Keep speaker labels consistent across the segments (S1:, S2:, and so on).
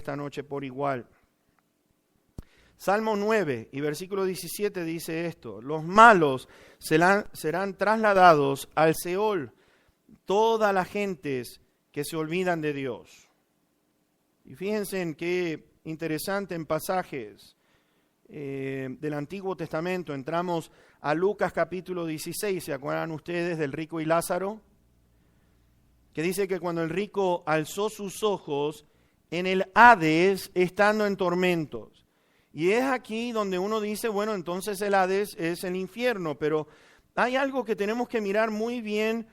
S1: esta noche por igual. Salmo 9 y versículo 17 dice esto: los malos serán trasladados al Seol, todas las gentes que se olvidan de Dios. Y fíjense en qué interesante en pasajes del Antiguo Testamento. Entramos a Lucas capítulo 16, ¿se acuerdan ustedes del rico y Lázaro? Que dice que cuando el rico alzó sus ojos en el Hades, estando en tormentos. Y es aquí donde uno dice, bueno, entonces el Hades es el infierno, pero hay algo que tenemos que mirar muy bien,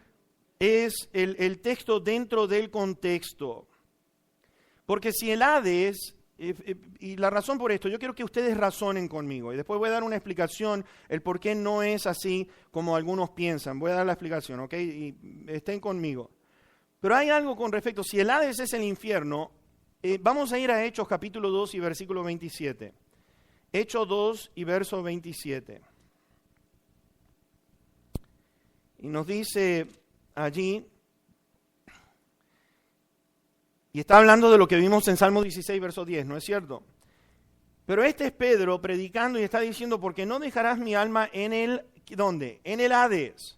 S1: es el texto dentro del contexto. Porque si el Hades, y la razón por esto, yo quiero que ustedes razonen conmigo, y después voy a dar una explicación, el por qué no es así como algunos piensan. Voy a dar la explicación, ¿ok? Y estén conmigo. Pero hay algo con respecto, si el Hades es el infierno, vamos a ir a Hechos capítulo 2 y versículo 27. Hechos 2 y verso 27. Y nos dice allí, y está hablando de lo que vimos en Salmo 16, verso 10, ¿no es cierto? Pero este es Pedro predicando y está diciendo, porque no dejarás mi alma en el, ¿dónde? En el Hades,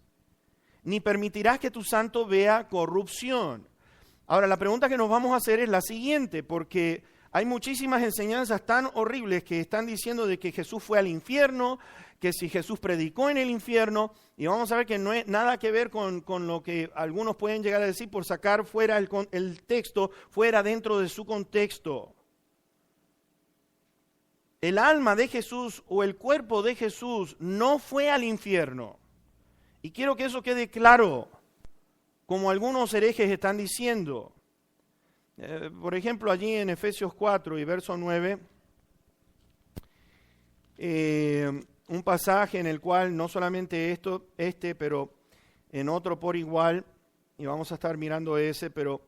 S1: ni permitirás que tu santo vea corrupción. Ahora, la pregunta que nos vamos a hacer es la siguiente, porque hay muchísimas enseñanzas tan horribles que están diciendo de que Jesús fue al infierno, que si Jesús predicó en el infierno, y vamos a ver que no es nada que ver con lo que algunos pueden llegar a decir por sacar fuera el texto, fuera dentro de su contexto. El alma de Jesús o el cuerpo de Jesús no fue al infierno. Y quiero que eso quede claro, como algunos herejes están diciendo. Por ejemplo, allí en Efesios 4 y verso 9, un pasaje en el cual no solamente pero en otro por igual, y vamos a estar mirando ese, pero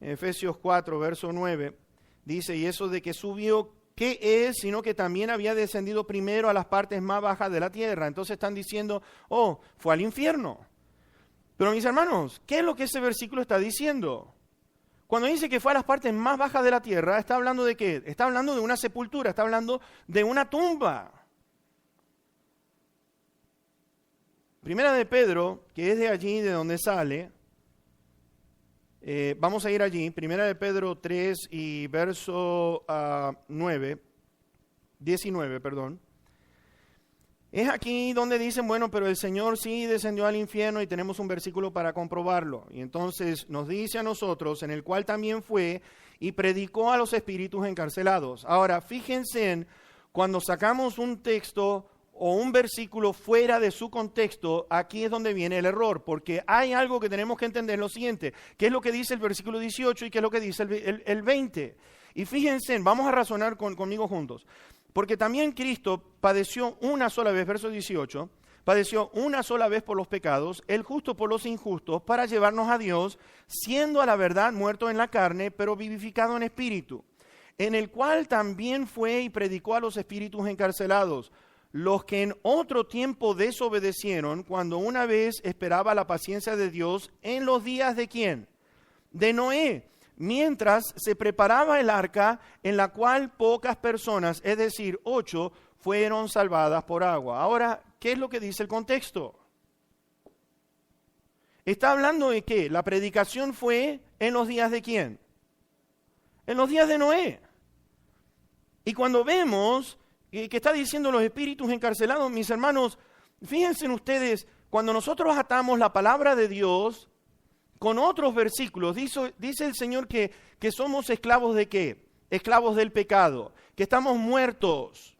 S1: en Efesios 4, verso 9, dice, y eso de que subió, ¿qué es? Sino que también había descendido primero a las partes más bajas de la tierra. Entonces están diciendo, oh, fue al infierno. Pero mis hermanos, ¿qué es lo que ese versículo está diciendo? Cuando dice que fue a las partes más bajas de la tierra, ¿está hablando de qué? Está hablando de una sepultura, está hablando de una tumba. Primera de Pedro, que es de allí, de donde sale, vamos a ir allí, Primera de Pedro 3 y verso 19, perdón. Es aquí donde dicen, bueno, pero el Señor sí descendió al infierno y tenemos un versículo para comprobarlo. Y entonces nos dice a nosotros, en el cual también fue y predicó a los espíritus encarcelados. Ahora, fíjense en cuando sacamos un texto o un versículo fuera de su contexto, aquí es donde viene el error, porque hay algo que tenemos que entender, lo siguiente, ¿qué es lo que dice el versículo 18 y qué es lo que dice el 20? Y fíjense, vamos a razonar conmigo juntos. Porque también Cristo padeció una sola vez, verso 18, padeció una sola vez por los pecados, el justo por los injustos, para llevarnos a Dios, siendo a la verdad muerto en la carne, pero vivificado en espíritu, en el cual también fue y predicó a los espíritus encarcelados, los que en otro tiempo desobedecieron, cuando una vez esperaba la paciencia de Dios en los días de ¿quién? De Noé, mientras se preparaba el arca, en la cual pocas personas, es decir, 8, fueron salvadas por agua. Ahora, ¿qué es lo que dice el contexto? Está hablando de que la predicación fue en los días de ¿quién? En los días de Noé. Y cuando vemos que está diciendo los espíritus encarcelados, mis hermanos, fíjense en ustedes, cuando nosotros atamos la palabra de Dios con otros versículos, dice el Señor que somos esclavos de ¿qué? Esclavos del pecado, que estamos muertos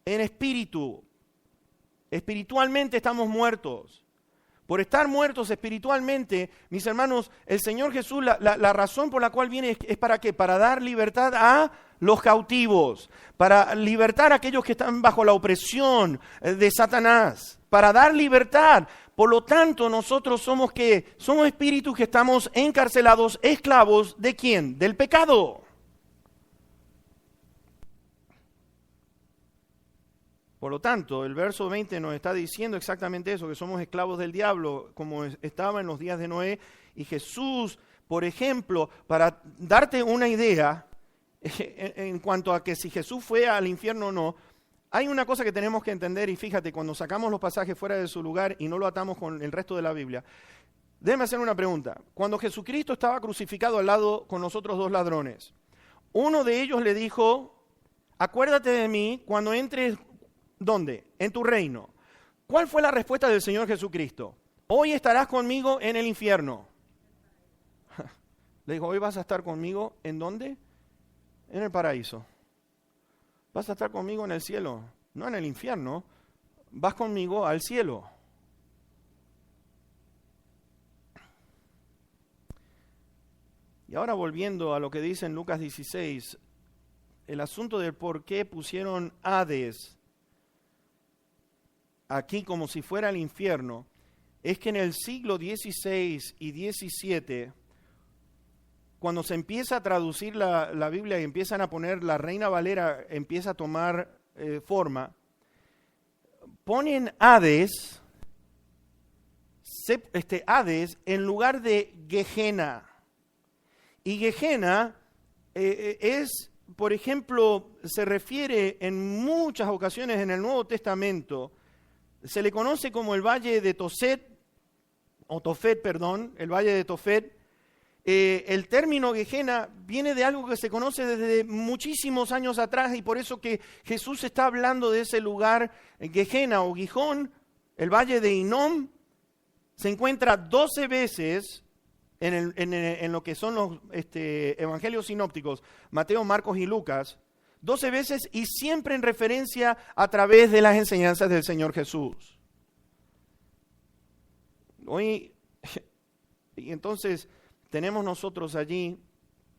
S1: en espíritu, espiritualmente estamos muertos. Por estar muertos espiritualmente, mis hermanos, el Señor Jesús, la razón por la cual viene es ¿para qué? Para dar libertad a los cautivos, para libertar a aquellos que están bajo la opresión de Satanás, para dar libertad. Por lo tanto, nosotros somos ¿qué? Somos espíritus que estamos encarcelados, esclavos ¿de quién? Del pecado. Por lo tanto, el verso 20 nos está diciendo exactamente eso, que somos esclavos del diablo, como estaba en los días de Noé. Y Jesús, por ejemplo, para darte una idea, en cuanto a que si Jesús fue al infierno o no, hay una cosa que tenemos que entender, y fíjate, cuando sacamos los pasajes fuera de su lugar y no lo atamos con el resto de la Biblia, déjame hacer una pregunta. Cuando Jesucristo estaba crucificado al lado con los otros dos ladrones, uno de ellos le dijo, acuérdate de mí cuando entres, ¿dónde? En tu reino. ¿Cuál fue la respuesta del Señor Jesucristo? Hoy estarás conmigo en el infierno. Le dijo, hoy vas a estar conmigo, ¿en dónde? En el paraíso. Vas a estar conmigo en el cielo, no en el infierno. Vas conmigo al cielo. Y ahora volviendo a lo que dice en Lucas 16, el asunto del por qué pusieron Hades aquí como si fuera el infierno, es que en el siglo XVI y XVII, cuando se empieza a traducir la Biblia y empiezan a poner, la Reina Valera empieza a tomar forma, ponen Hades en lugar de Gehenna. Y Gehenna es, por ejemplo, se refiere en muchas ocasiones en el Nuevo Testamento, se le conoce como el Valle de Tofet, el Valle de Tofet. El término Gehenna viene de algo que se conoce desde muchísimos años atrás, y por eso que Jesús está hablando de ese lugar, Gehenna o Gijón, el Valle de Hinnom, se encuentra 12 veces en lo que son los evangelios sinópticos, Mateo, Marcos y Lucas, 12 veces, y siempre en referencia a través de las enseñanzas del Señor Jesús. Hoy, y entonces tenemos nosotros allí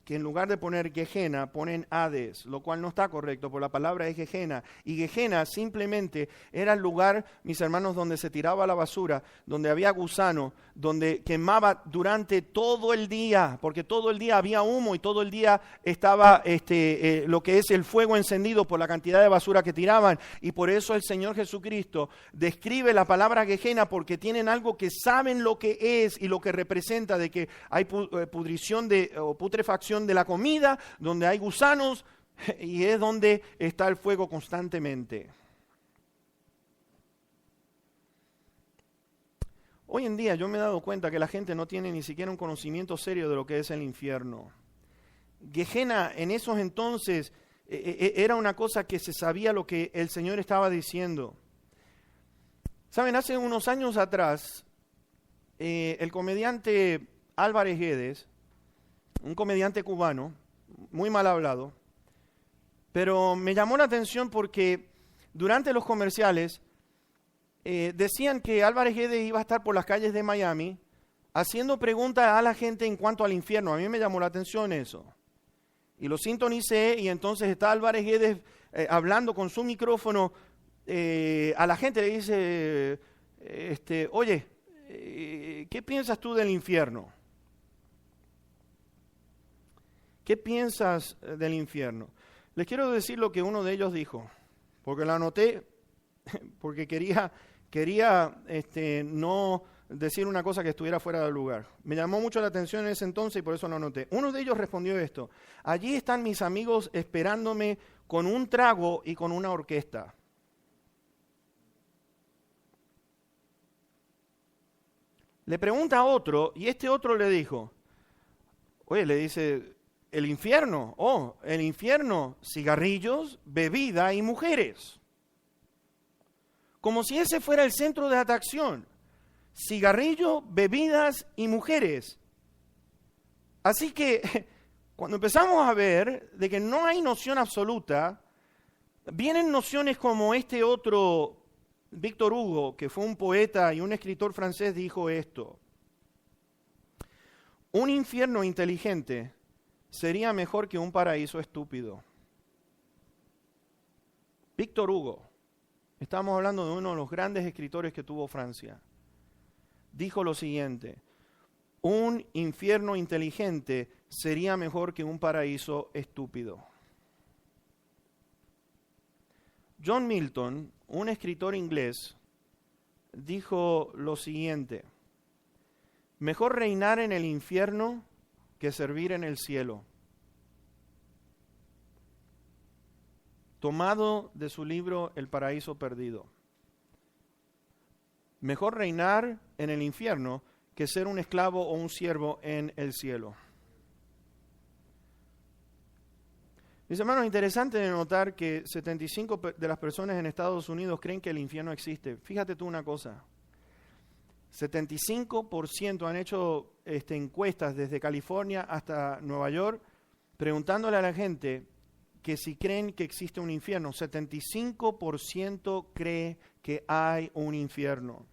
S1: que en lugar de poner Gehenna, ponen Hades, lo cual no está correcto, porque la palabra es Gehenna. Y Gehenna simplemente era el lugar, mis hermanos, donde se tiraba la basura, donde había gusano, donde quemaba durante todo el día, porque todo el día había humo y todo el día estaba lo que es el fuego encendido por la cantidad de basura que tiraban. Y por eso el Señor Jesucristo describe la palabra Gehenna, porque tienen algo que saben lo que es y lo que representa, de que hay pudrición o putrefacción de la comida, donde hay gusanos, y es donde está el fuego constantemente. Hoy en día yo me he dado cuenta que la gente no tiene ni siquiera un conocimiento serio de lo que es el infierno. Gehenna en esos entonces era una cosa que se sabía lo que el Señor estaba diciendo. Saben, hace unos años atrás, el comediante Álvarez Guedes, un comediante cubano, muy mal hablado, pero me llamó la atención porque durante los comerciales decían que Álvarez Guedes iba a estar por las calles de Miami haciendo preguntas a la gente en cuanto al infierno. A mí me llamó la atención eso. Y lo sintonicé, y entonces está Álvarez Guedes hablando con su micrófono a la gente, le dice, oye, ¿qué piensas tú del infierno? ¿Qué piensas del infierno? Les quiero decir lo que uno de ellos dijo, porque lo anoté, porque quería no decir una cosa que estuviera fuera del lugar. Me llamó mucho la atención en ese entonces y por eso lo anoté. Uno de ellos respondió esto: allí están mis amigos esperándome con un trago y con una orquesta. Le pregunta a otro, y este otro le dijo, oye, le dice, el infierno, cigarrillos, bebida y mujeres. Como si ese fuera el centro de atracción. Cigarrillo, bebidas y mujeres. Así que cuando empezamos a ver de que no hay noción absoluta, vienen nociones como este otro, Víctor Hugo, que fue un poeta y un escritor francés, dijo esto: un infierno inteligente sería mejor que un paraíso estúpido. Víctor Hugo, estamos hablando de uno de los grandes escritores que tuvo Francia, dijo lo siguiente: un infierno inteligente sería mejor que un paraíso estúpido. John Milton, un escritor inglés, dijo lo siguiente: mejor reinar en el infierno que servir en el cielo. tomado de su libro El Paraíso Perdido. Mejor reinar en el infierno que ser un esclavo o un siervo en el cielo. Mis hermanos, interesante de notar que 75 de las personas en Estados Unidos creen que el infierno existe. Fíjate tú una cosa. 75% han hecho encuestas desde California hasta Nueva York preguntándole a la gente que si creen que existe un infierno. 75% cree que hay un infierno.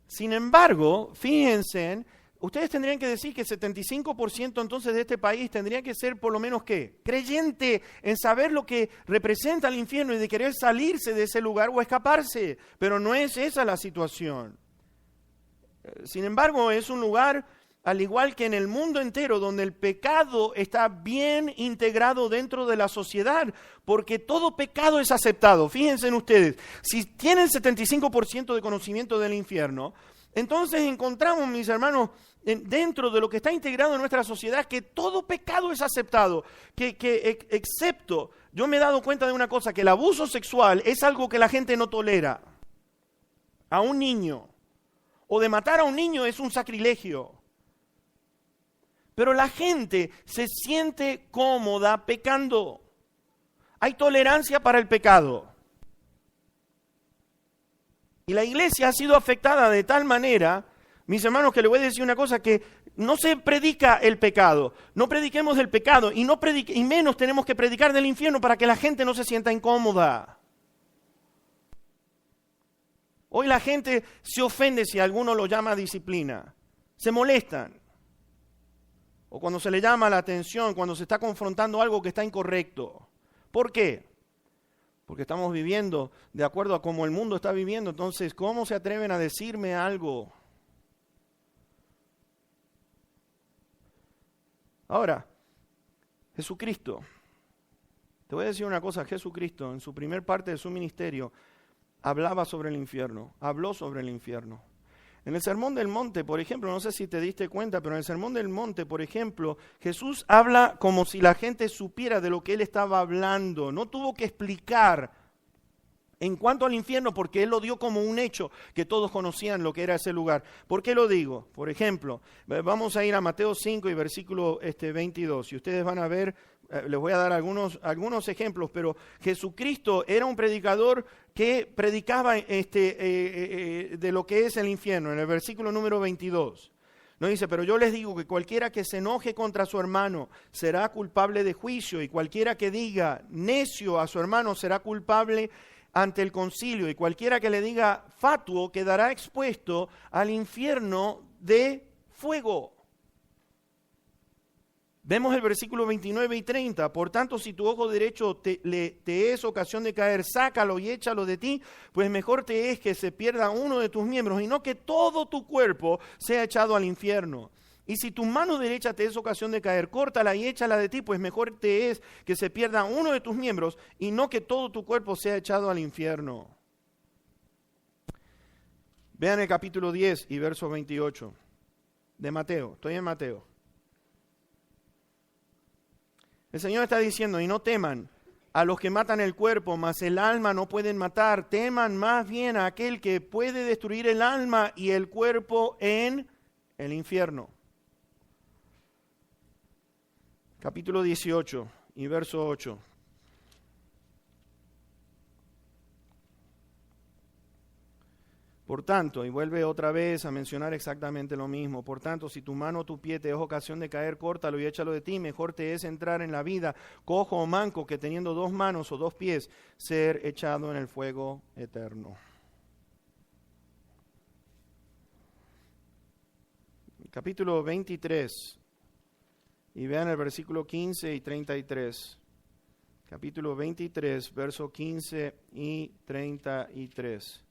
S1: Sin embargo, fíjense, ustedes tendrían que decir que 75% entonces de este país tendría que ser por lo menos ¿qué? Creyente en saber lo que representa el infierno y de querer salirse de ese lugar o escaparse. Pero no es esa la situación. Sin embargo, es un lugar, al igual que en el mundo entero, donde el pecado está bien integrado dentro de la sociedad, porque todo pecado es aceptado. Fíjense en ustedes, si tienen 75% de conocimiento del infierno, entonces encontramos, mis hermanos, dentro de lo que está integrado en nuestra sociedad, que todo pecado es aceptado, excepto, yo me he dado cuenta de una cosa, que el abuso sexual es algo que la gente no tolera. A un niño, o de matar a un niño es un sacrilegio. Pero la gente se siente cómoda pecando. Hay tolerancia para el pecado. Y la iglesia ha sido afectada de tal manera, mis hermanos, que les voy a decir una cosa, que no se predica el pecado. No prediquemos del pecado y menos tenemos que predicar del infierno para que la gente no se sienta incómoda. Hoy la gente se ofende si alguno lo llama disciplina. Se molestan. O cuando se le llama la atención, cuando se está confrontando algo que está incorrecto. ¿Por qué? Porque estamos viviendo de acuerdo a cómo el mundo está viviendo. Entonces, ¿cómo se atreven a decirme algo? Ahora, Jesucristo. Te voy a decir una cosa. Jesucristo, en su primer parte de su ministerio, hablaba sobre el infierno. Habló sobre el infierno. En el Sermón del Monte, por ejemplo, no sé si te diste cuenta, pero en el Sermón del Monte, por ejemplo, Jesús habla como si la gente supiera de lo que él estaba hablando. No tuvo que explicar en cuanto al infierno porque él lo dio como un hecho que todos conocían lo que era ese lugar. ¿Por qué lo digo? Por ejemplo, vamos a ir a Mateo 5 y versículo 22. Y ustedes van a ver, les voy a dar algunos ejemplos, pero Jesucristo era un predicador que predicaba de lo que es el infierno. En el versículo número 22, nos dice, pero yo les digo que cualquiera que se enoje contra su hermano será culpable de juicio, y cualquiera que diga necio a su hermano será culpable ante el concilio, y cualquiera que le diga fatuo quedará expuesto al infierno de fuego. Vemos el versículo 29 y 30. Por tanto, si tu ojo derecho te es ocasión de caer, sácalo y échalo de ti, pues mejor te es que se pierda uno de tus miembros y no que todo tu cuerpo sea echado al infierno. Y si tu mano derecha te es ocasión de caer, córtala y échala de ti, pues mejor te es que se pierda uno de tus miembros y no que todo tu cuerpo sea echado al infierno. Vean el capítulo 10 y verso 28 de Mateo. Estoy en Mateo. El Señor está diciendo, y no teman a los que matan el cuerpo, mas el alma no pueden matar. Teman más bien a aquel que puede destruir el alma y el cuerpo en el infierno. Capítulo 18 y verso 8. Por tanto, y vuelve otra vez a mencionar exactamente lo mismo, por tanto, si tu mano o tu pie te es ocasión de caer, córtalo y échalo de ti, mejor te es entrar en la vida cojo o manco que teniendo dos manos o dos pies, ser echado en el fuego eterno. Capítulo 23, y vean el versículo 15 y 33. Capítulo 23, verso 15 y 33.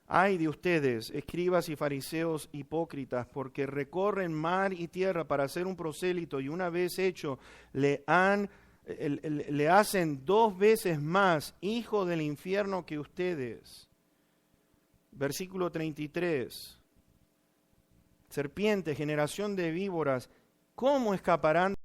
S1: Ay de ustedes, escribas y fariseos hipócritas, porque recorren mar y tierra para hacer un prosélito, y una vez hecho le hacen 2 veces más hijo del infierno que ustedes. Versículo 33. Serpiente, generación de víboras, ¿cómo escaparán